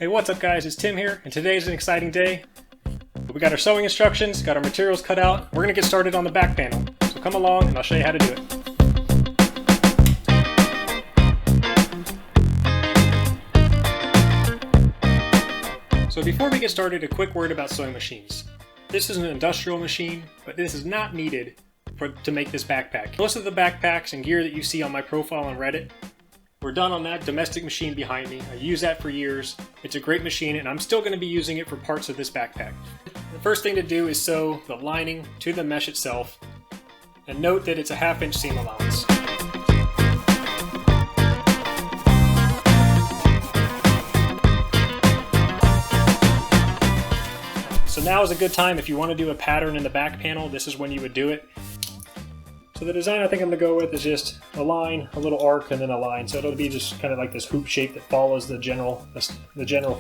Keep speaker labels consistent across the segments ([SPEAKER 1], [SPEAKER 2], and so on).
[SPEAKER 1] Hey, what's up guys, it's Tim here, and today is an exciting day. We got our sewing instructions, got our materials cut out. We're going to get started on the back panel. So come along and I'll show you how to do it. So before we get started, a quick word about sewing machines. This is an industrial machine, but this is not needed to make this backpack. Most of the backpacks and gear that you see on my profile on Reddit were done on that domestic machine behind me. I use that for years. It's a great machine and I'm still going to be using it for parts of this backpack. The first thing to do is sew the lining to the mesh itself, and note that it's a 1/2 inch seam allowance. So now is a good time if you want to do a pattern in the back panel. This is when you would do it. So the design I think I'm going to go with is just a line, a little arc, and then a line. So it'll be just kind of like this hoop shape that follows the general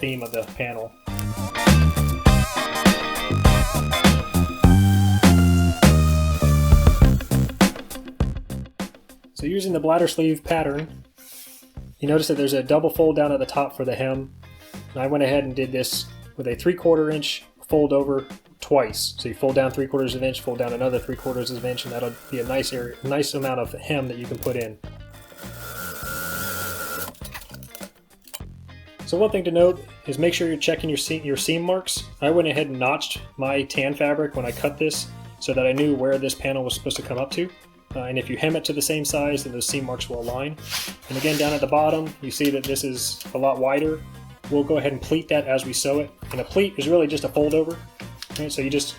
[SPEAKER 1] theme of the panel. So using the bladder sleeve pattern, you notice that there's a double fold down at the top for the hem. And I went ahead and did this with a 3/4 inch fold over twice. So you fold down 3/4 of an inch, fold down another 3/4 of an inch, and that'll be a nice amount of hem that you can put in. So one thing to note is make sure you're checking your seam marks. I went ahead and notched my tan fabric when I cut this so that I knew where this panel was supposed to come up to. And if you hem it to the same size, then those seam marks will align. And again, down at the bottom, you see that this is a lot wider. We'll go ahead and pleat that as we sew it. And a pleat is really just a fold over. Right, so you just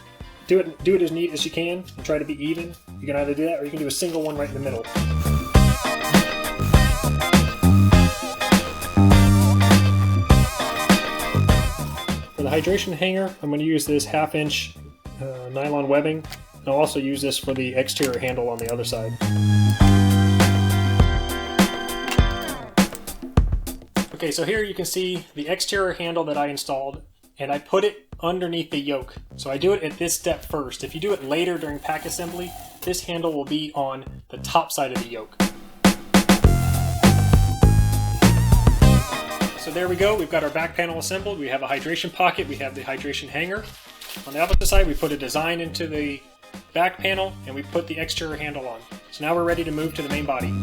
[SPEAKER 1] do it as neat as you can and try to be even. You can either do that or you can do a single one right in the middle. For the hydration hanger, I'm going to use this 1/2 inch nylon webbing. And I'll also use this for the exterior handle on the other side. Okay, so here you can see the exterior handle that I installed, and I put it underneath the yoke. So I do it at this step first. If you do it later during pack assembly, this handle will be on the top side of the yoke. So there we go, we've got our back panel assembled. We have a hydration pocket, we have the hydration hanger. On the opposite side, we put a design into the back panel and we put the exterior handle on. So now we're ready to move to the main body.